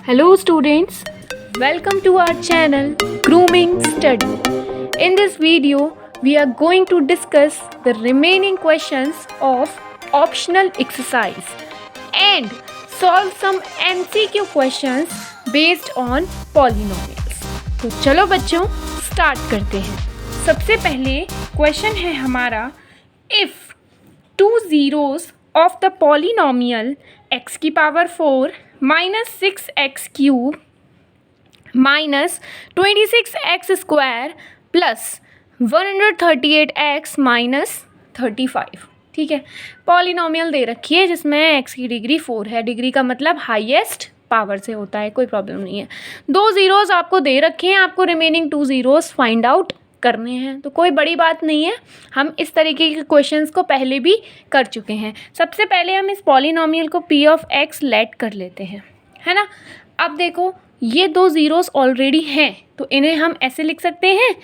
Hello students, welcome to our channel Grooming Study. In this video, we are going to discuss the remaining questions of optional exercise and solve some MCQ questions based on polynomials. तो चलो बच्चों start करते हैं। सबसे पहले question है हमारा, if two zeros of the polynomial x की power 4 minus 6x cube minus 26x square plus 138x minus 35। ठीक है, पॉलिनोमियल दे रखी है जिसमें x की डिग्री 4 है। डिग्री का मतलब हाईएस्ट पावर से होता है, कोई प्रॉब्लम नहीं है। दो ज़ीरोज़ आपको दे रखे हैं, आपको remaining two zeros find out करने हैं, तो कोई बड़ी बात नहीं है। हम इस तरीके के क्वेश्चंस को पहले भी कर चुके हैं। सबसे पहले हम इस पॉलिनोमियल को p ऑफ x लेट कर लेते हैं, है ना। अब देखो ये दो ज़ीरोज़ ऑलरेडी हैं, तो इन्हें हम ऐसे लिख सकते हैं,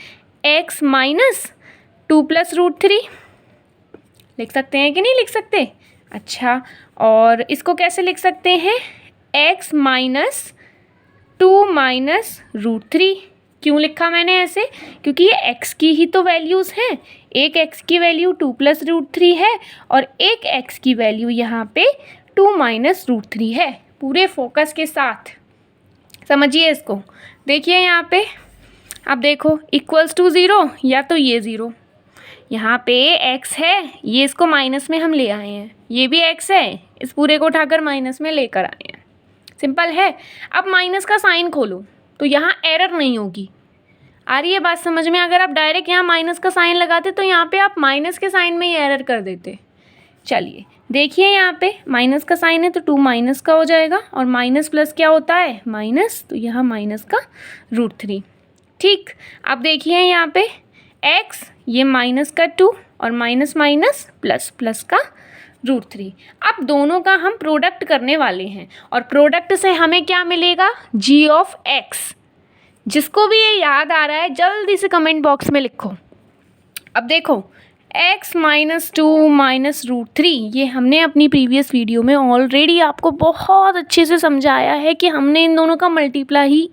x माइनस 2 प्लस रूट 3 लिख सकते हैं कि नहीं लिख सकते। अच्छा, और इसको कैसे लिख सकते हैं, x माइनस 2 माइनस रूट 3। क्यों लिखा मैंने ऐसे, क्योंकि ये x की ही तो वैल्यूज़ हैं। एक x की वैल्यू 2 प्लस रूट 3 है और एक x की वैल्यू यहाँ पे 2 माइनस रूट 3 है। पूरे फोकस के साथ समझिए इसको। देखिए यहाँ पे, अब देखो इक्वल्स टू ज़ीरो, या तो ये ज़ीरो, यहाँ पे x है, ये इसको माइनस में हम ले आए हैं, ये भी x है, इस पूरे को उठाकर माइनस में लेकर आए हैं। सिंपल है। अब माइनस का साइन खोलो तो यहाँ एरर नहीं होगी। आ रही है बात समझ में। अगर आप डायरेक्ट यहाँ माइनस का साइन लगाते तो यहाँ पे आप माइनस के साइन में ही एरर कर देते। चलिए देखिए, यहाँ पे माइनस का साइन है तो 2 माइनस का हो जाएगा, और माइनस प्लस क्या होता है, माइनस, तो यहाँ माइनस का रूट 3। ठीक, अब देखिए यहाँ पे x, ये माइनस का 2 और माइनस माइनस प्लस, प्लस का रूट 3। अब दोनों का हम प्रोडक्ट करने वाले हैं, और प्रोडक्ट से हमें क्या मिलेगा, g ऑफ x। जिसको भी ये याद आ रहा है जल्दी से कमेंट बॉक्स में लिखो। अब देखो x माइनस 2 माइनस रूट 3, ये हमने अपनी प्रीवियस वीडियो में ऑलरेडी आपको बहुत अच्छे से समझाया है कि हमने इन दोनों का मल्टीप्लाई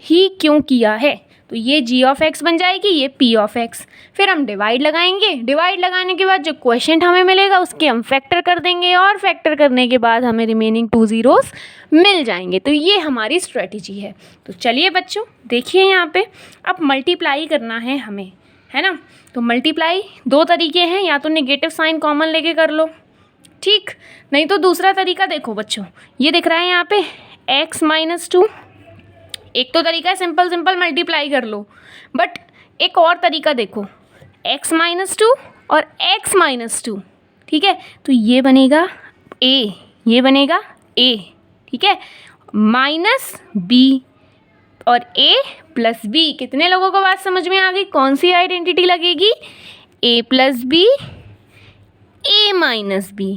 ही क्यों किया है। तो ये g ऑफ x बन जाएगी, ये p ऑफ x। फिर हम डिवाइड लगाएंगे, डिवाइड लगाने के बाद जो क्वेश्चन हमें मिलेगा उसके हम फैक्टर कर देंगे, और फैक्टर करने के बाद हमें रिमेनिंग टू ज़ीरोज़ मिल जाएंगे। तो ये हमारी स्ट्रेटजी है। तो चलिए बच्चों देखिए, यहाँ पे अब मल्टीप्लाई करना है हमें, है ना। तो मल्टीप्लाई दो तरीके हैं, या तो नेगेटिव साइन कॉमन लेके कर लो, ठीक, नहीं तो दूसरा तरीका देखो बच्चों, ये दिख रहा है यहाँ पे x माइनस 2। एक तो तरीका है सिंपल सिंपल मल्टीप्लाई कर लो, बट एक और तरीका देखो, x माइनस 2 और x माइनस 2, ठीक है। तो ये बनेगा a, ये बनेगा a, ठीक है, माइनस b और a प्लस b। कितने लोगों को बात समझ में आ गई, कौन सी आइडेंटिटी लगेगी, a plus b, a minus b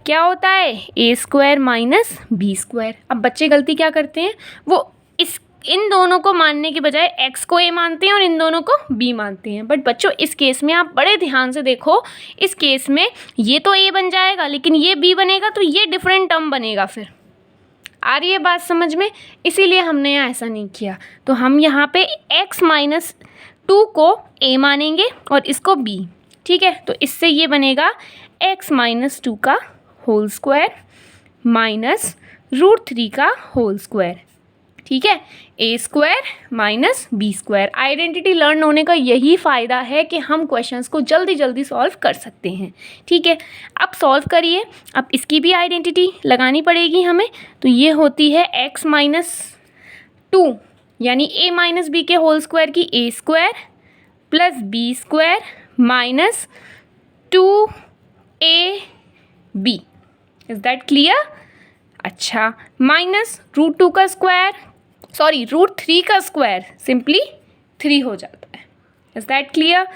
क्या होता है, a square minus b square. अब बच्चे गलती क्या करते हैं, वो इन दोनों को मानने के बजाय x को a मानते हैं और इन दोनों को b मानते हैं। बट बच्चों इस केस में आप बड़े ध्यान से देखो, इस केस में ये तो a बन जाएगा लेकिन ये b बनेगा, तो ये डिफरेंट टर्म बनेगा। फिर आ रही है बात समझ में, इसीलिए हमने यहाँ ऐसा नहीं किया। तो हम यहाँ पे x माइनस 2 को a मानेंगे और इसको b, ठीक है। तो इससे ये बनेगा x माइनस 2 का होल स्क्वायर माइनस रूट 3 का होल स्क्वायर, ठीक है, a square minus b square. Identity learn होने का यही फ़ायदा है कि हम क्वेश्चंस को जल्दी जल्दी सॉल्व कर सकते हैं, ठीक है। अब सॉल्व करिए, अब इसकी भी आइडेंटिटी लगानी पड़ेगी हमें। तो ये होती है x माइनस 2 यानी a माइनस b के होल स्क्वायर की a square plus b square minus 2ab। Is that clear. अच्छा, माइनस रूट 2 का स्क्वायर, सॉरी रूट 3 का स्क्वायर सिंपली 3 हो जाता है। Is that clear.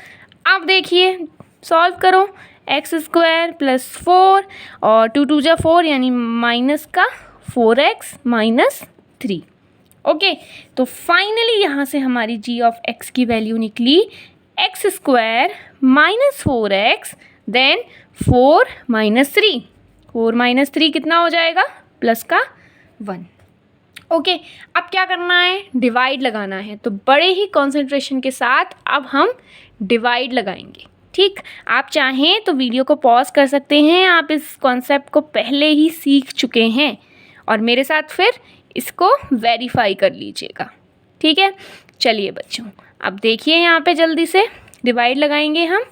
अब देखिए सॉल्व करो, एक्स स्क्वायर प्लस 4 और 2 2 जा 4 यानी माइनस का 4x माइनस 3। ओके, तो फाइनली यहाँ से हमारी g ऑफ x की वैल्यू निकली X square minus 4x then 4 minus 3। 4 minus 3 कितना हो जाएगा, प्लस का 1। ओके, अब क्या करना है, डिवाइड लगाना है। तो बड़े ही कॉन्सेंट्रेशन के साथ अब हम डिवाइड लगाएंगे। ठीक, आप चाहें तो वीडियो को पॉज कर सकते हैं, आप इस कॉन्सेप्ट को पहले ही सीख चुके हैं और मेरे साथ फिर इसको वेरीफाई कर लीजिएगा। ठीक है, चलिए बच्चों, अब देखिए यहाँ पे जल्दी से डिवाइड लगाएंगे हम।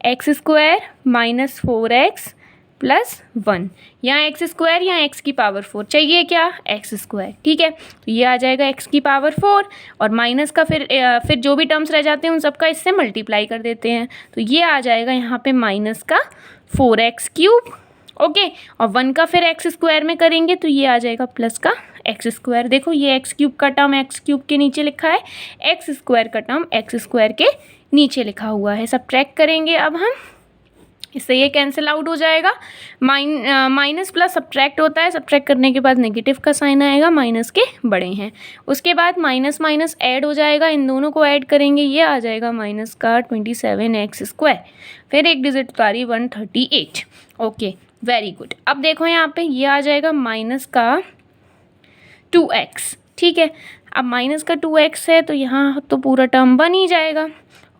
X square minus 4x plus 1, यहाँ एक्स स्क्वायर या एक्स की पावर 4 चाहिए क्या, एक्स स्क्वायर। ठीक है, तो ये आ जाएगा एक्स की पावर 4 और माइनस का फिर जो भी टर्म्स रह जाते हैं उन सबका इससे मल्टीप्लाई कर देते हैं। तो ये आ जाएगा यहाँ पे माइनस का 4x क्यूब। ओके, और 1 का फिर एक्स स्क्वायर में करेंगे तो ये आ जाएगा प्लस का एक्स स्क्वायर। देखो ये एक्स क्यूब का टर्म एक्स क्यूब के नीचे लिखा है, एक्स स्क्वायर का टर्म एक्स स्क्वायर के नीचे लिखा हुआ है। सब्ट्रैक्ट करेंगे अब हम, इससे ये कैंसिल आउट हो जाएगा। माइनस प्लस सब्ट्रैक्ट होता है, सब्ट्रैक्ट करने के बाद नेगेटिव का साइन आएगा, माइनस के बड़े हैं। उसके बाद माइनस माइनस ऐड हो जाएगा, इन दोनों को ऐड करेंगे, ये आ जाएगा माइनस का 27x स्क्वायर। फिर एक डिजिट उतारी 138। Okay, very good. अब देखो यहाँ पे ये आ जाएगा माइनस का 2x। ठीक है, अब माइनस का 2x है तो यहाँ तो पूरा टर्म बन ही जाएगा।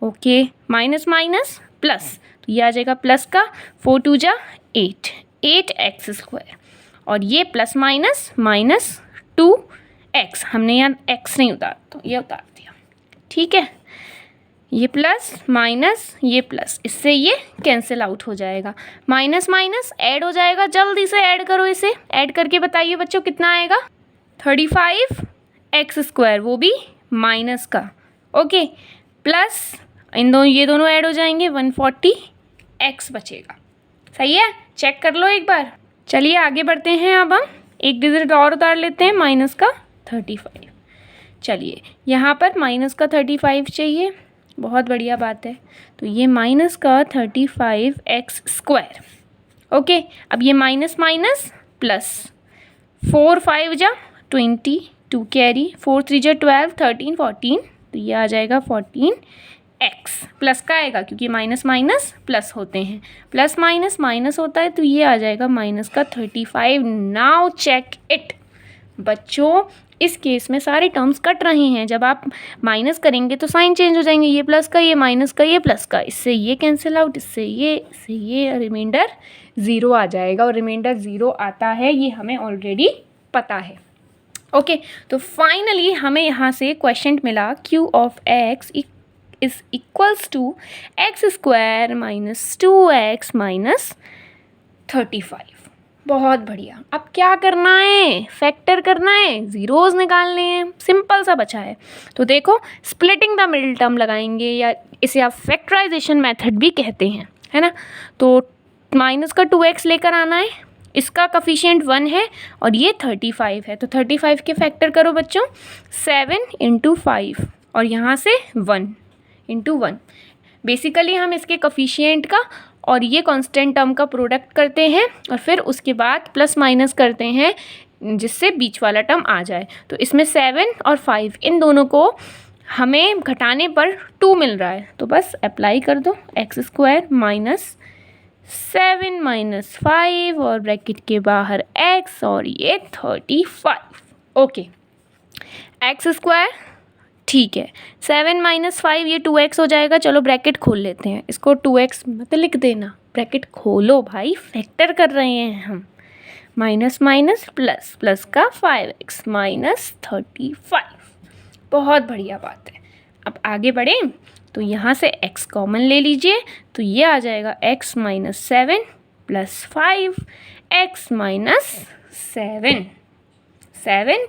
ओके, माइनस माइनस प्लस, तो ये आ जाएगा प्लस का 4 2 जा 8, 8x स्क्वायर। और ये प्लस माइनस माइनस 2x, हमने यहाँ x नहीं उतारा तो ये उतार दिया। ठीक है, ये प्लस माइनस ये प्लस, इससे ये कैंसिल आउट हो जाएगा। माइनस माइनस ऐड हो जाएगा, जल्दी से ऐड करो इसे। ऐड करके बताइए बच्चों कितना आएगा, 35x स्क्वायर, वो भी माइनस का। ओके, प्लस ये दोनों ऐड हो जाएंगे, 140x बचेगा। सही है, चेक कर लो एक बार। चलिए आगे बढ़ते हैं, अब हम एक डिजिट और उतार लेते हैं, माइनस का 35। चलिए यहाँ पर माइनस का 35 चाहिए, बहुत बढ़िया बात है। तो ये माइनस का 35x स्क्वायर। ओके, अब ये माइनस माइनस प्लस, 4 5 जा 20, 2 कैरी, 4 3 जा 12, 13 14, तो ये आ जाएगा 14x। प्लस का आएगा क्योंकि माइनस माइनस प्लस होते हैं, प्लस माइनस माइनस होता है, तो ये आ जाएगा माइनस का 35। Now check it. बच्चों इस केस में सारे टर्म्स कट रहे हैं, जब आप माइनस करेंगे तो साइन चेंज हो जाएंगे, ये प्लस का ये माइनस का ये प्लस का, इससे ये कैंसिल आउट, इससे ये रिमाइंडर 0 आ जाएगा। और रिमाइंडर 0 आता है ये हमें ऑलरेडी पता है। ओके, तो फाइनली हमें यहाँ से क्वेश्चन मिला q of x is equals to X square minus 2x minus 35। बहुत बढ़िया। अब क्या करना है, फैक्टर करना है, ज़ीरोज़ निकालने हैं, सिंपल सा बचा है। तो देखो स्प्लिटिंग द मिडिल टर्म लगाएंगे, या इसे आप फैक्टराइजेशन मेथड भी कहते हैं, है ना। तो माइनस का 2x लेकर आना है, इसका कॉफिशिएंट 1 है और ये 35 है, तो 35 के फैक्टर करो बच्चों, 7 × 5 और यहाँ से 1 × 1। बेसिकली हम इसके कॉफिशिएंट का और ये कांस्टेंट टर्म का प्रोडक्ट करते हैं और फिर उसके बाद प्लस माइनस करते हैं जिससे बीच वाला टर्म आ जाए। तो इसमें 7 और 5 इन दोनों को हमें घटाने पर 2 मिल रहा है, तो बस अप्लाई कर दो, एक्स स्क्वायर माइनस 7 माइनस 5 और ब्रैकेट के बाहर x और ये 35। ओके, एक्स स्क्वायर, ठीक है, 7 माइनस 5 ये 2x हो जाएगा। चलो ब्रैकेट खोल लेते हैं, इसको 2x मत लिख देना, ब्रैकेट खोलो भाई, फैक्टर कर रहे हैं हम। माइनस माइनस प्लस, प्लस का 5x माइनस 35। बहुत बढ़िया बात है। अब आगे बढ़ें तो यहाँ से x कॉमन ले लीजिए, तो ये आ जाएगा x minus 7 plus 5 x minus 7।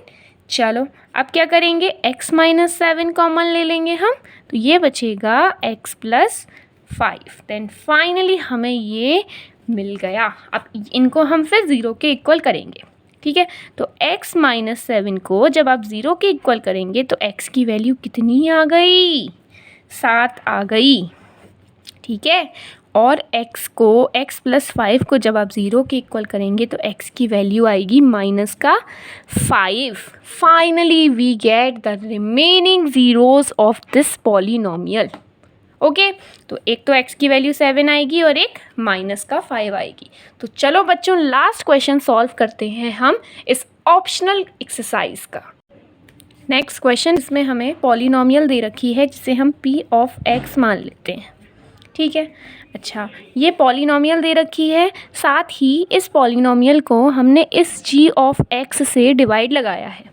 चलो अब क्या करेंगे, x माइनस 7 कॉमन ले लेंगे हम, तो ये बचेगा x प्लस 5। देन फाइनली हमें ये मिल गया। अब इनको हम फिर 0 के इक्वल करेंगे। ठीक है, तो x माइनस 7 को जब आप 0 के इक्वल करेंगे तो x की वैल्यू कितनी आ गई, 7 आ गई। ठीक है, और x प्लस 5 को जब आप 0 के इक्वल करेंगे तो x की वैल्यू आएगी माइनस का 5। Finally we get the remaining zeros of this polynomial. Okay, तो एक तो x की वैल्यू 7 आएगी और एक माइनस का 5 आएगी। तो चलो बच्चों लास्ट क्वेश्चन सॉल्व करते हैं हम इस ऑप्शनल एक्सरसाइज का। नेक्स्ट क्वेश्चन, इसमें हमें पॉलिनोमियल दे रखी है जिसे हम p ऑफ x मान लेते हैं, ठीक है। अच्छा, ये पॉलिनोमियल दे रखी है, साथ ही इस पॉलिनोमियल को हमने इस g ऑफ x से डिवाइड लगाया है,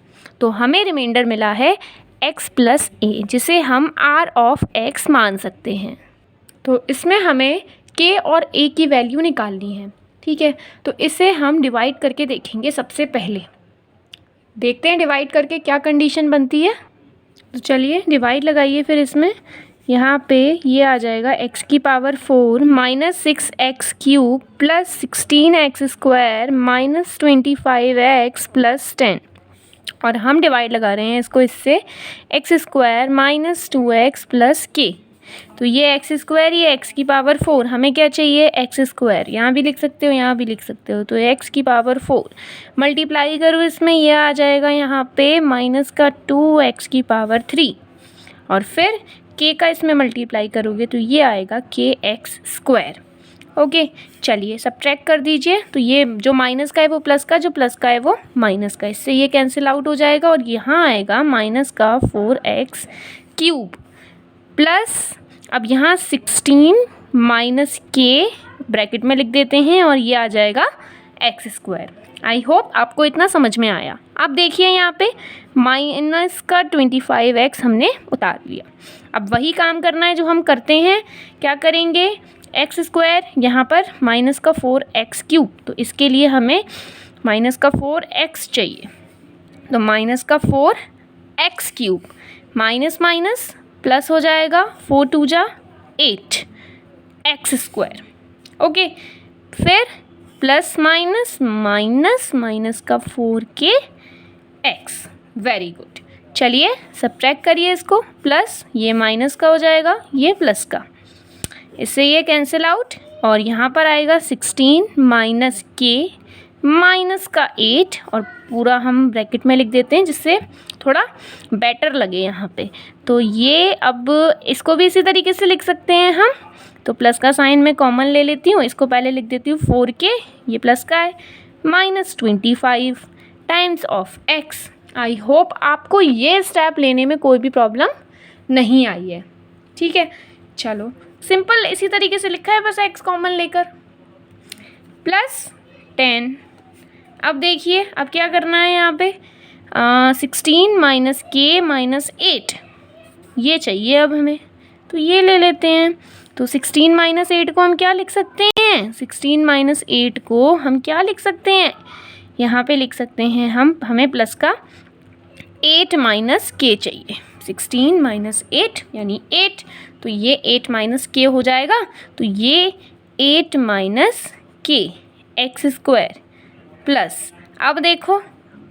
तो हमें रिमाइंडर मिला है x प्लस a, जिसे हम r ऑफ x मान सकते हैं। तो इसमें हमें k और a की वैल्यू निकालनी है, ठीक है। तो इसे हम डिवाइड करके देखेंगे। सबसे पहले देखते हैं डिवाइड करके क्या कंडीशन बनती है। तो चलिए डिवाइड लगाइए फिर इसमें। यहाँ पे ये आ जाएगा x की power 4 minus 6x cube plus 16x square minus 25x plus 10, और हम डिवाइड लगा रहे हैं इसको इससे, x square minus 2x plus k। तो ये एक्स स्क्वायर, ये एक्स की पावर 4, हमें क्या चाहिए एक्स स्क्वायर, यहाँ भी लिख सकते हो यहाँ भी लिख सकते हो। तो एक्स की पावर 4 मल्टीप्लाई करो इसमें, ये आ जाएगा यहाँ पे माइनस का 2x की पावर 3, और फिर k का इसमें मल्टीप्लाई करोगे तो ये आएगा kx स्क्वायर। ओके, चलिए सब्ट्रैक्ट कर दीजिए। तो ये जो माइनस का है वो प्लस का, जो प्लस का है वो माइनस का, इससे ये कैंसिल आउट हो जाएगा और यहाँ आएगा माइनस का 4x क्यूब प्लस, अब यहाँ 16 माइनस k ब्रैकेट में लिख देते हैं और ये आ जाएगा एक्स स्क्वायर। आई होप आपको इतना समझ में आया। अब देखिए यहाँ पे माइनस का 25x हमने उतार लिया। अब वही काम करना है जो हम करते हैं, क्या करेंगे, एक्स स्क्वायर यहाँ पर माइनस का 4x क्यूब, तो इसके लिए हमें माइनस का 4x चाहिए, तो माइनस का 4x cube minus minus plus हो जाएगा, 4 2 जा 8 एक्स स्क्वायर। ओके, फिर प्लस माइनस माइनस माइनस का 4k एक्स। Very good. चलिए सब्ट्रैक्ट करिए इसको, प्लस ये माइनस का हो जाएगा, ये प्लस का, इससे ये कैंसिल आउट, और यहाँ पर आएगा 16 माइनस k माइनस का 8, और पूरा हम ब्रैकेट में लिख देते हैं जिससे थोड़ा बेटर लगे यहाँ पे। तो ये अब इसको भी इसी तरीके से लिख सकते हैं हम, तो प्लस का साइन मैं कॉमन ले लेती हूँ, इसको पहले लिख देती हूँ 4k, ये प्लस का है, minus 25 times of x। I hope आपको ये स्टेप लेने में कोई भी प्रॉब्लम नहीं आई है, ठीक है। चलो सिंपल इसी तरीके से लिखा है, बस x कॉमन लेकर, प्लस 10। अब देखिए अब क्या करना है यहाँ पे, 16 माइनस k माइनस 8 ये चाहिए अब हमें, तो ये ले लेते हैं। तो 16 माइनस 8 को हम क्या लिख सकते हैं, 16 माइनस 8 को हम क्या लिख सकते हैं, यहाँ पे लिख सकते हैं हम, हमें प्लस का 8 माइनस k चाहिए, 16 माइनस 8 यानी 8, तो ये 8 माइनस k हो जाएगा, तो ये 8 minus k x square plus, अब देखो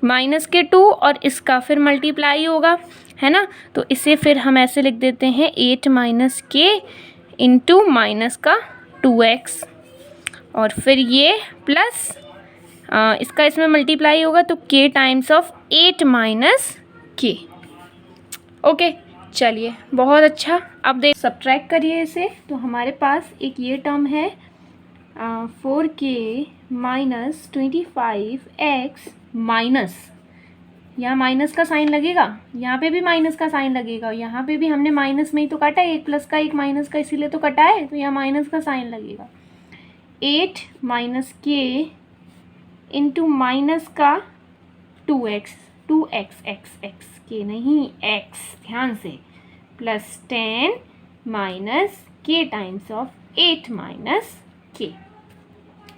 माइनस के 2 और इसका फिर मल्टीप्लाई होगा, है ना, तो इसे फिर हम ऐसे लिख देते हैं 8 माइनस k इंटू माइनस का 2x, और फिर ये प्लस इसका इसमें मल्टीप्लाई होगा तो k times of 8 minus k। Okay, चलिए बहुत अच्छा। अब देख सब्ट्रैक्ट करिए इसे, तो हमारे पास एक ये टर्म है 4k माइनस 25x माइनस, यहाँ माइनस का साइन लगेगा, यहाँ पे भी माइनस का साइन लगेगा, यहाँ पे भी हमने माइनस में ही तो काटा है, एक प्लस का एक माइनस का इसीलिए तो कटा है, तो यहाँ माइनस का साइन लगेगा, 8 माइनस k इंटू माइनस का 2x x k नहीं x, ध्यान से, plus 10 minus k times of 8 minus k।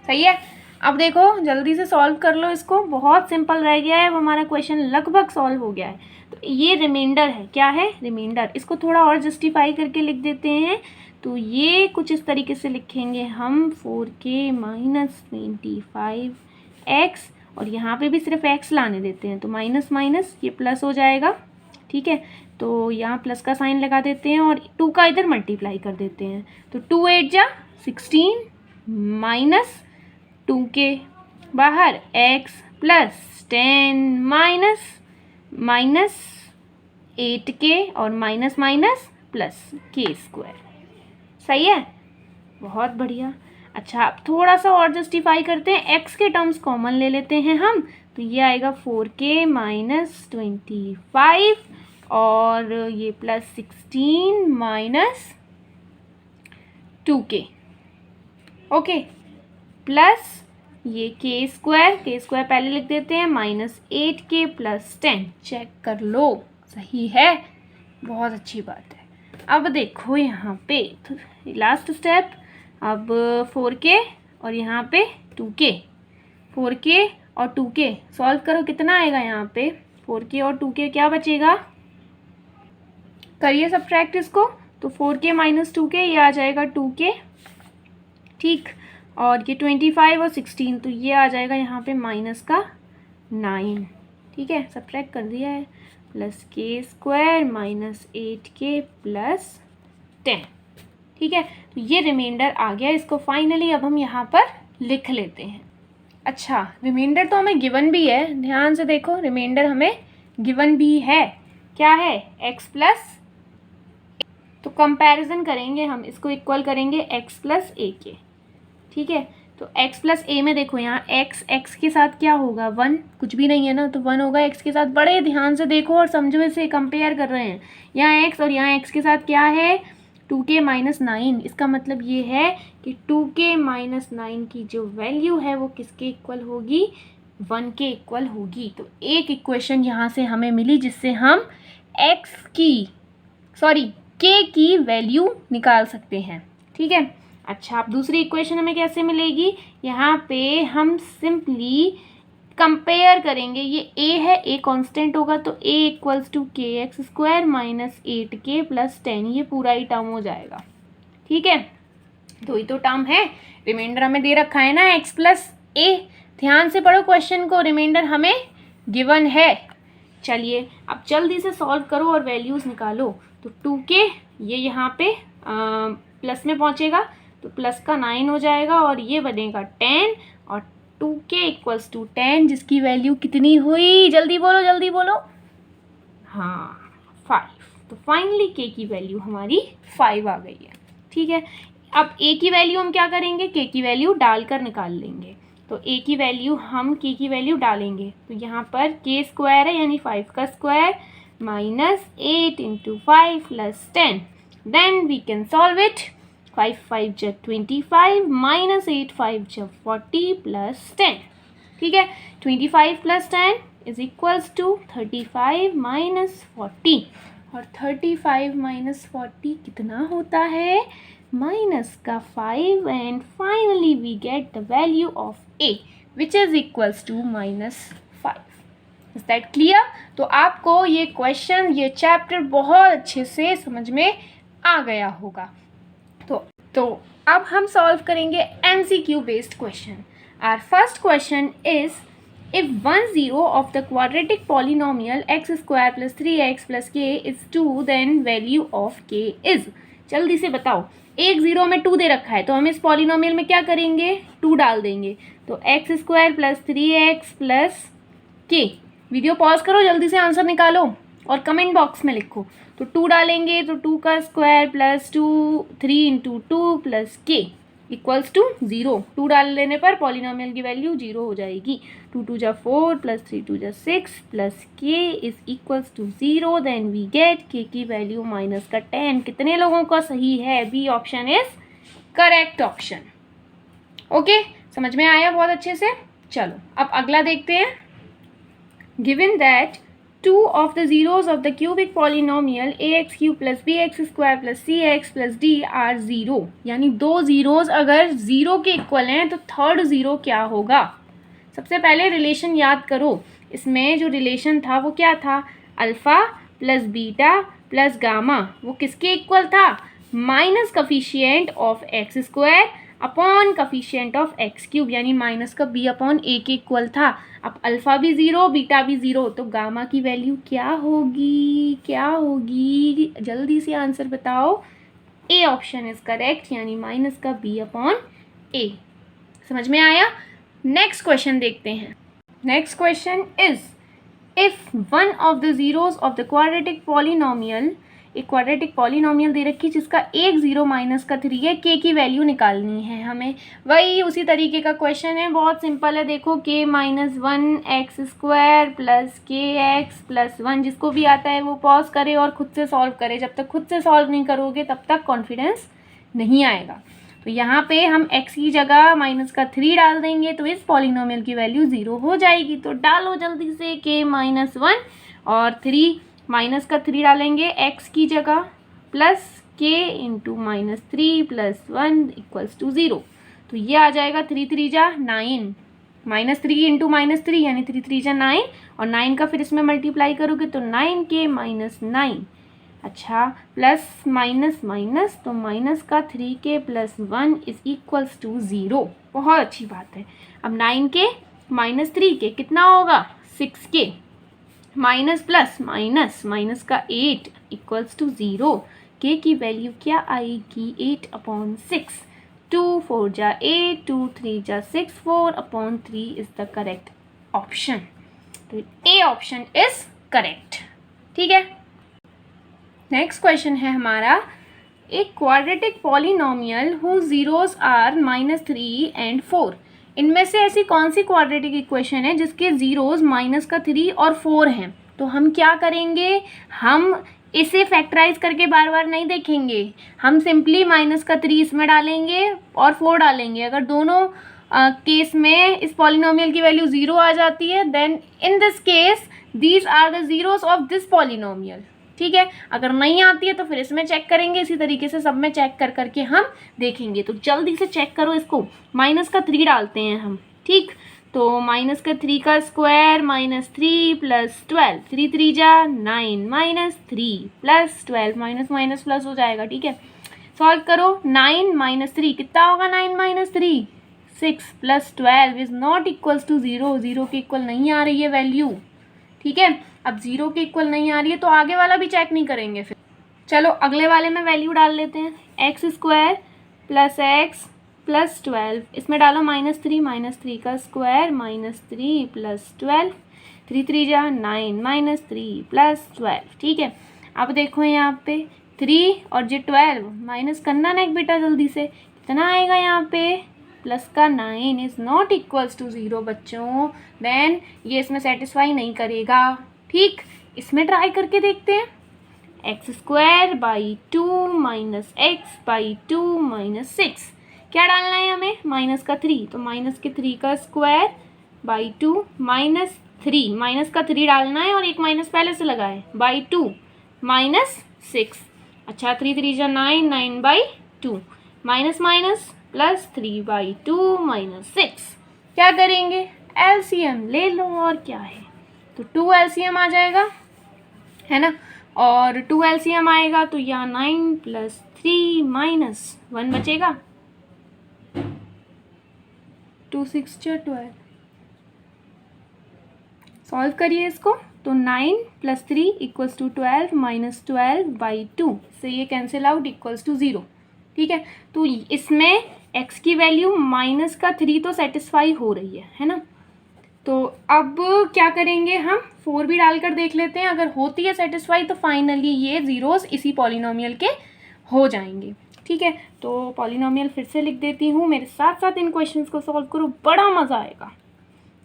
सही है। अब देखो जल्दी से सॉल्व कर लो इसको, बहुत सिंपल रह गया है, अब हमारा क्वेश्चन लगभग सॉल्व हो गया है। तो ये रिमाइंडर है, क्या है रिमाइंडर, इसको थोड़ा और जस्टिफाई करके लिख देते हैं। तो ये कुछ इस तरीके से लिखेंगे हम 4k माइनस 25x, और यहाँ पे भी सिर्फ x लाने देते हैं, तो माइनस माइनस ये प्लस हो जाएगा, ठीक है। तो यहाँ प्लस का साइन लगा देते हैं और 2 का इधर मल्टीप्लाई कर देते हैं, तो 2 8 जा 16 माइनस 2k बाहर x plus 10 minus minus 8k और minus minus plus k square. सही है, बहुत बढ़िया। अच्छा अब थोड़ा सा और जस्टिफाई करते हैं, x के टर्म्स कॉमन ले लेते हैं हम, तो ये आएगा 4k माइनस 25 और ये plus 16 minus 2k, okay, plus ये k स्क्वायर पहले लिख देते हैं माइनस 8k प्लस 10। चेक कर लो, सही है, बहुत अच्छी बात है। अब देखो यहाँ पे लास्ट स्टेप, अब 4k और यहाँ पे 2k, 4k और 2k सॉल्व करो, कितना आएगा यहाँ पे 4k और 2k क्या बचेगा, करिए सब्ट्रैक्ट इसको, तो 4k माइनस 2k ये आ जाएगा 2k, ठीक, और ये 25 और 16 तो ये आ जाएगा यहाँ पे माइनस का 9, ठीक है, सब्ट्रैक्ट कर दिया है, plus k square minus 8k plus 10, ठीक है, तो ये रिमाइंडर आ गया। इसको फाइनली अब हम यहाँ पर लिख लेते हैं। अच्छा, रिमाइंडर तो हमें गिवन भी है, ध्यान से देखो, रिमाइंडर हमें गिवन भी है, क्या है, x प्लस, तो कंपैरिजन करेंगे हम, इसको इक्वल करेंगे x प्लस a के, ठीक है, तो x प्लस a में देखो यहाँ x के साथ क्या होगा, 1, कुछ भी नहीं है ना, तो 1 होगा x के साथ। बड़े ध्यान से देखो और समझो, इसे कंपेयर कर रहे हैं, यहाँ x और यहाँ x के साथ क्या है, 2k माइनस 9, इसका मतलब ये है कि 2k माइनस 9 की जो वैल्यू है वो किसके इक्वल होगी, 1 के इक्वल होगी। तो एक इक्वेशन यहाँ से हमें मिली जिससे हम k की वैल्यू निकाल सकते हैं, ठीक है। अच्छा, अब दूसरी इक्वेशन हमें कैसे मिलेगी, यहाँ पे हम सिंपली कंपेयर करेंगे, ये a है, a कांस्टेंट होगा तो a इक्वल्स टू के x square minus 8k plus 10, ये पूरा ही टर्म हो जाएगा, ठीक है, तो ये तो टर्म है, रिमाइंडर हमें दे रखा है ना x प्लस a, ध्यान से पढ़ो क्वेश्चन को, रिमाइंडर हमें गिवन है। चलिए अब जल्दी से सॉल्व करो और वैल्यूज़ निकालो, तो 2k ये यहाँ पे प्लस में पहुँचेगा तो प्लस का 9 हो जाएगा और ये बनेगा 10 और 2k इक्वल्स टू 10, जिसकी वैल्यू कितनी हुई, जल्दी बोलो, हाँ 5। तो फाइनली k की वैल्यू हमारी 5 आ गई है, ठीक है। अब a की वैल्यू हम क्या करेंगे, k की वैल्यू डालकर निकाल लेंगे, तो a की वैल्यू हम k की वैल्यू डालेंगे, तो यहाँ पर k स्क्वायर है यानी 5 का square minus 8 into 5 plus 10, then we can solve it, 5 5 जब 25 माइनस 8 5 जब 40 प्लस 10, ठीक है, 25 plus 10 is equals to 35 minus 40, और 35 माइनस 40 कितना होता है, माइनस का 5, and finally we get the value of a which is equals to minus 5। Is that clear? तो आपको ये क्वेश्चन, ये चैप्टर बहुत अच्छे से समझ में आ गया होगा। तो अब हम सॉल्व करेंगे MCQ based question. Our first question is, if 1 0 of the quadratic polynomial x square plus 3x plus k is 2, then value of k is, जल्दी से बताओ, एक 0 में 2 दे रखा है तो हम इस पॉलिनोमियल में क्या करेंगे, 2 डाल देंगे, तो x square plus 3x plus के, वीडियो पॉज करो, जल्दी से आंसर निकालो और कमेंट बॉक्स में लिखो। तो 2 डालेंगे तो 2 का स्क्वायर प्लस 3 इंटू 2 प्लस के इक्वल्स टू 0, 2 डाल देने पर पॉलिनोमियल की वैल्यू 0 हो जाएगी, 2 2 जा 4 प्लस 3 2 जा 6 plus K is equals to 0, then we get K की वैल्यू माइनस का 10। कितने लोगों का सही है, B option is correct option. Okay, समझ में आया बहुत अच्छे से। चलो अब अगला देखते हैं, given that 2 of the zeros of the cubic polynomial ax cube plus bx square plus cx plus d are 0, यानी 2 zeros अगर 0 के इक्वल हैं तो थर्ड 0 क्या होगा। सबसे पहले रिलेशन याद करो, इसमें जो रिलेशन था वो क्या था, alpha plus beta plus gamma, वो किसके इक्वल था, minus coefficient of x square upon coefficient of x cube, यानी माइनस का बी अपॉन ए के इक्वल था। अब अल्फ़ा भी 0 बीटा भी 0, तो गामा की वैल्यू क्या होगी, जल्दी से आंसर बताओ। ए ऑप्शन इज करेक्ट, यानी माइनस का बी अपॉन ए। समझ में आया। नेक्स्ट क्वेश्चन देखते हैं। Next question is, if one of the zeros of the quadratic polynomial एक क्वाड्रेटिक पॉलिनोमियल दे रखी है जिसका एक 0 माइनस का 3 है, के की वैल्यू निकालनी है हमें। वही उसी तरीके का क्वेश्चन है, बहुत सिंपल है। देखो k minus 1x² plus kx+1, जिसको भी आता है वो पॉज करे और खुद से सॉल्व करे। जब तक खुद से सॉल्व नहीं करोगे तब तक कॉन्फिडेंस नहीं आएगा। तो यहाँ पे हम x की जगह माइनस का 3 डाल देंगे तो इस पॉलिनोमियल की वैल्यू 0 हो जाएगी। तो डालो जल्दी से k माइनस 1 और 3 माइनस का 3 डालेंगे x की जगह plus k into minus 3 plus 1 equals to 0। तो ये आ जाएगा 3 3 जा 9, माइनस 3 इंटू माइनस 3 यानी 3 3 जा 9, और 9 का फिर इसमें मल्टीप्लाई करोगे तो 9k माइनस 9। अच्छा, प्लस माइनस माइनस, तो माइनस का 3k plus 1 is equals to 0। बहुत अच्छी बात है। अब 9k माइनस 3k कितना होगा 6k, minus plus minus, minus का 8 इक्वल्स टू 0। k की वैल्यू क्या आएगी 8/6। 2 4 जा 8, 2 3 जा 6, 4/3 इज द करेक्ट ऑप्शन। तो ए ऑप्शन इज करेक्ट। ठीक है, नेक्स्ट क्वेश्चन है हमारा, एक quadratic polynomial who zeros are -3 and 4। इनमें से ऐसी कौन सी क्वाड्रेटिक इक्वेशन है जिसके जीरोस माइनस का 3 और 4 हैं। तो हम क्या करेंगे, हम इसे फैक्टराइज करके बार बार नहीं देखेंगे, हम सिंपली माइनस का 3 इसमें डालेंगे और 4 डालेंगे। अगर दोनों केस में इस पॉलिनोमियल की वैल्यू 0 आ जाती है, then in this case these are the zeros of this polynomial. ठीक है, अगर नहीं आती है तो फिर इसमें चेक करेंगे। इसी तरीके से सब में चेक कर करके हम देखेंगे। तो जल्दी से चेक करो इसको। माइनस का 3 डालते हैं हम। ठीक, तो माइनस का 3 का स्क्वायर माइनस 3 प्लस 12, 3 3 जा 9 minus 3 plus 12, minus minus plus हो जाएगा। ठीक है, सॉल्व करो। 9 माइनस 3 कितना होगा, 9 minus 3 6 plus 12 is not equals to 0। 0 के इक्वल नहीं आ रही है वैल्यू। ठीक है, अब 0 के इक्वल नहीं आ रही है तो आगे वाला भी चेक नहीं करेंगे फिर। चलो अगले वाले में वैल्यू डाल लेते हैं। x² प्लस x प्लस 12, इसमें डालो -3, -3 का स्क्वायर -3 प्लस 12, 3 3 जा 9 -3 प्लस 12। ठीक है, अब देखो यहाँ पे 3 और जो 12 माइनस करना ना एक बेटा जल्दी से, कितना आएगा यहाँ पे प्लस का 9 इज नॉट इक्वल्स टू 0 बच्चों। देन ये इसमें सेटिस्फाई नहीं करेगा। ठीक, इसमें ट्राई करके देखते हैं। x²/2 माइनस x/2 माइनस 6, क्या डालना है हमें, माइनस का 3, तो माइनस के 3 का स्क्वायर बाई 2 माइनस 3, माइनस का 3 डालना है और एक माइनस पहले से लगाए, बाई 2 माइनस 6। अच्छा, 3 3 जा 9, 9/2 माइनस माइनस प्लस 3/2 माइनस 6। क्या करेंगे, एलसीएम ले लो और क्या है, तो 2 एलसीएम आ जाएगा, है ना। और 2 एलसीएम आएगा तो यहाँ 9 प्लस 3 माइनस 1 बचेगा, 2 6 जा 12। सॉल्व करिए इसको, तो 9 प्लस 3 इक्वल्स टू 12 माइनस 12/2 से ये कैंसिल आउट इक्वल्स टू 0। ठीक है, तो इसमें x की वैल्यू माइनस का 3 तो सेटिस्फाई हो रही है ना। तो अब क्या करेंगे, हम 4 भी डालकर देख लेते हैं। अगर होती है सेटिस्फाई तो फाइनली ये जीरोस इसी पॉलिनोमियल के हो जाएंगे। ठीक है, तो पॉलिनोमियल फिर से लिख देती हूँ, मेरे साथ साथ इन क्वेश्चंस को सॉल्व करो, बड़ा मज़ा आएगा।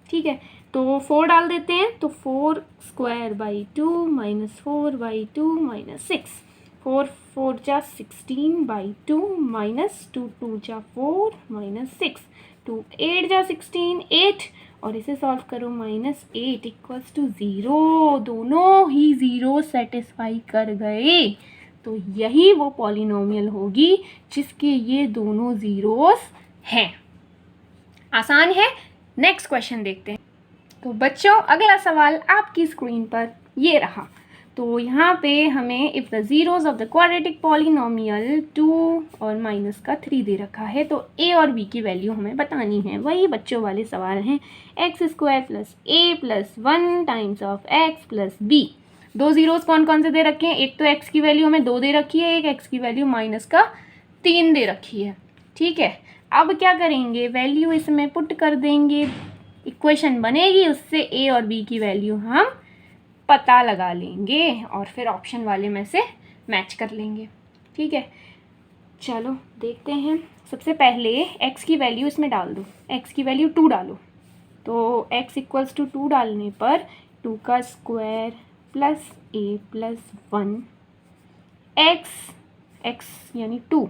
ठीक है, तो 4 डाल देते हैं, तो 4²/2 माइनस 4/2 माइनस 6, 4 4 जा 16/2 माइनस 2 2 जा 4 माइनस 6, 2 8 जा 16 8, और इसे सॉल्व करो, -8 इक्वल्स टू 0। दोनों ही 0 सेटिस्फाई कर गए। तो यही वो पॉलिनोमियल होगी जिसके ये दोनों जीरोस हैं। आसान है। नेक्स्ट क्वेश्चन देखते हैं। तो बच्चों अगला सवाल आपकी स्क्रीन पर ये रहा। तो यहाँ पे हमें if the zeros of the quadratic polynomial 2 और माइनस का 3 दे रखा है, तो a और b की वैल्यू हमें बतानी है। वही बच्चों वाले सवाल हैं, x² plus a plus 1 times of x plus b। दो जीरोस कौन कौन से दे रखे हैं, एक तो x की वैल्यू हमें 2 दे रखी है, एक x की वैल्यू माइनस का 3 दे रखी है। ठीक है, अब क्या करेंगे, वैल्यू इसमें पुट कर देंगे, इक्वेशन बनेगी, उससे a और b की वैल्यू हम पता लगा लेंगे और फिर ऑप्शन वाले में से मैच कर लेंगे। ठीक है, चलो देखते हैं। सबसे पहले x की वैल्यू इसमें डाल दो, x की वैल्यू 2 डालो। तो x इक्वल्स टू 2 डालने पर 2 का square plus a plus 1 x यानी 2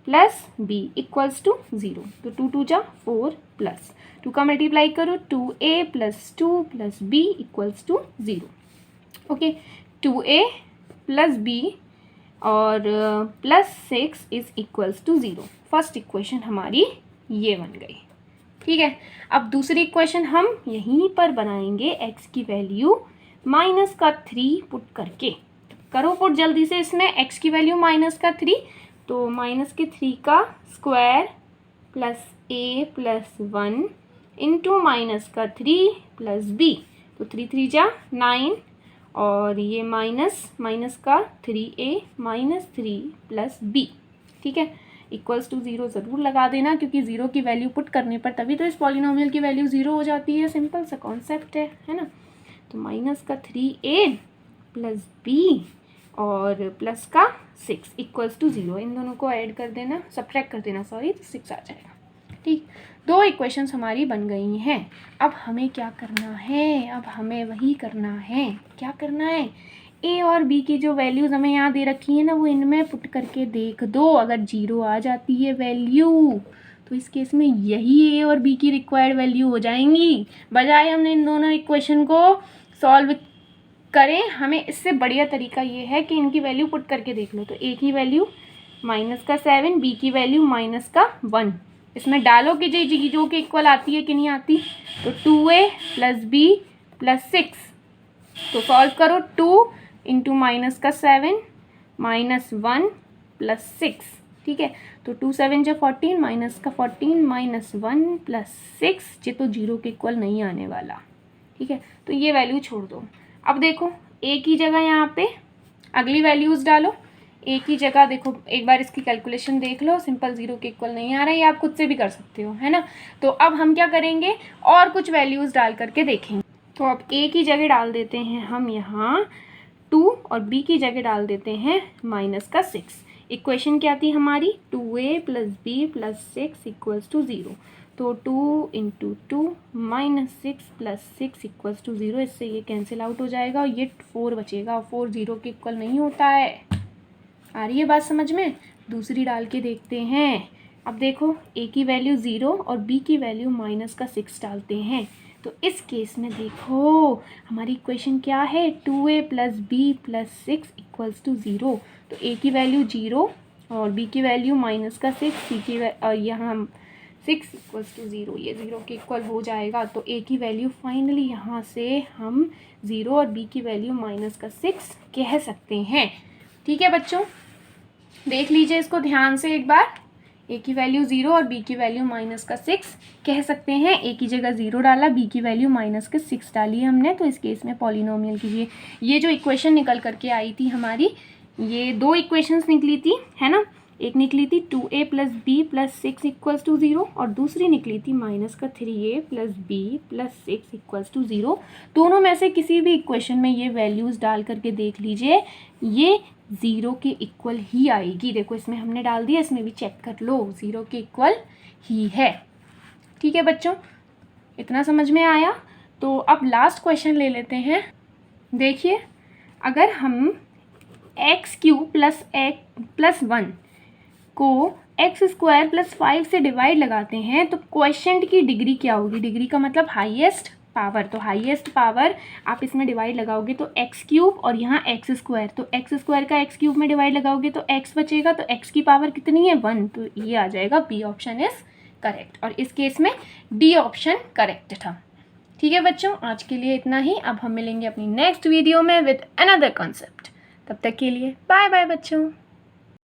प्लस b इक्वल्स टू 0। तो 2 2 जा 4 प्लस 2 का मल्टीप्लाई करो 2a plus 2 plus b equals to 0। Okay, 2a plus b और plus 6 is equals to 0। First equation हमारी ये बन गई। ठीक है, अब दूसरी इक्वेशन हम यहीं पर बनाएंगे x की वैल्यू माइनस का 3 पुट करके। करो पुट जल्दी से इसमें x की वैल्यू माइनस का 3, तो माइनस के 3 का square plus a plus 1 into minus का 3 प्लस b, तो 3 3 जा 9 और ये माइनस का 3a माइनस 3 प्लस b। ठीक है, इक्वल्स टू 0 ज़रूर लगा देना, क्योंकि 0 की वैल्यू पुट करने पर तभी तो इस पॉलिनोमियल की वैल्यू 0 हो जाती है। सिंपल सा कॉन्सेप्ट है ना। तो माइनस का 3a प्लस b और प्लस का 6 इक्वल्स टू 0। इन दोनों को ऐड कर देना, सब्ट्रैक्ट कर देना सॉरी, तो 6 आ जाएगा। ठीक, 2 इक्वेशंस हमारी बन गई हैं। अब हमें क्या करना है, अब हमें वही करना है। क्या करना है, a और b की जो वैल्यूज़ हमें यहाँ दे रखी है ना, वो इनमें पुट करके देख दो। अगर 0 आ जाती है वैल्यू तो इस केस में यही a और b की रिक्वायर्ड वैल्यू हो जाएंगी। बजाय हमने इन दोनों इक्वेशन को सॉल्व करें, हमें इससे बढ़िया तरीका ये है कि इनकी वैल्यू पुट करके देख लो। तो a की वैल्यू माइनस का 7, b की वैल्यू माइनस का 1, इसमें डालो कि जो कि इक्वल आती है कि नहीं आती। तो 2a प्लस b प्लस 6, तो सॉल्व करो 2 इंटू माइनस का 7 माइनस 1 प्लस 6। ठीक है, तो 2 7 जा 14 माइनस का 14 माइनस 1 प्लस 6, ये तो 0 के इक्वल नहीं आने वाला। ठीक है, तो ये वैल्यू छोड़ दो। अब देखो a की जगह यहाँ पे अगली वैल्यूज़ डालो। a की जगह देखो, एक बार इसकी कैलकुलेशन देख लो, सिंपल 0 के इक्वल नहीं आ रहा है, ये आप खुद से भी कर सकते हो, है ना। तो अब हम क्या करेंगे, और कुछ वैल्यूज़ डाल करके देखेंगे। तो अब a की जगह डाल देते हैं हम यहाँ 2 और b की जगह डाल देते हैं माइनस का 6। इक्वेशन क्या थी हमारी, 2a plus b plus 6 equals to 0। तो 2 into 2 minus 6 plus 6 equals to 0। इससे ये कैंसिल आउट हो जाएगा और ये 4 बचेगा। 4 0 के इक्वल नहीं होता है। आ रही है बात समझ में। दूसरी डाल के देखते हैं। अब देखो a की वैल्यू 0 और b की वैल्यू माइनस का 6 डालते हैं। तो इस केस में देखो हमारी इक्वेशन क्या है, 2a plus b plus 6 equals to 0। तो a की वैल्यू 0 और b की वैल्यू माइनस का 6, c की यहाँ 6 इक्वल्स टू 0, ये 0 के इक्वल हो जाएगा। तो a की वैल्यू फाइनली यहाँ से हम 0 और b की वैल्यू माइनस का 6 कह सकते हैं। ठीक है बच्चों, देख लीजिए इसको ध्यान से एक बार। a की वैल्यू 0 और b की वैल्यू माइनस का 6 कह सकते हैं। a की जगह 0 डाला, b की वैल्यू माइनस का 6 डाली है हमने। तो इस केस में पॉलिनोमियल की ये जो इक्वेशन निकल करके आई थी हमारी, ये 2 इक्वेशंस निकली थी, है ना। एक निकली थी 2a plus b plus 6 equals to 0 और दूसरी निकली थी माइनस का 3a plus b plus 6 equals to 0। दोनों में से किसी भी इक्वेशन में ये वैल्यूज़ डाल करके देख लीजिए, ये 0 के इक्वल ही आएगी। देखो इसमें हमने डाल दिया, इसमें भी चेक कर लो, 0 के इक्वल ही है। ठीक है बच्चों, इतना समझ में आया। तो अब लास्ट क्वेश्चन ले लेते हैं। देखिए, अगर हम एक्स क्यूब प्लस 1 को एक्स स्क्वायर प्लस 5 से डिवाइड लगाते हैं तो क्वोशिएंट की डिग्री क्या होगी। डिग्री का मतलब हाईएस्ट पावर। तो हाईएस्ट पावर आप इसमें डिवाइड लगाओगे तो एक्स क्यूब और यहाँ एक्स स्क्वायर, तो एक्स स्क्वायर का एक्स क्यूब में डिवाइड लगाओगे तो एक्स बचेगा। तो एक्स की पावर कितनी है, 1। तो ये आ जाएगा बी ऑप्शन इज करेक्ट। और इस केस में डी ऑप्शन करेक्ट था। ठीक है बच्चों, आज के लिए इतना ही। अब हम मिलेंगे अपनी नेक्स्ट वीडियो में विद अनदर कॉन्सेप्ट। तब तक के लिए बाय बाय बच्चों।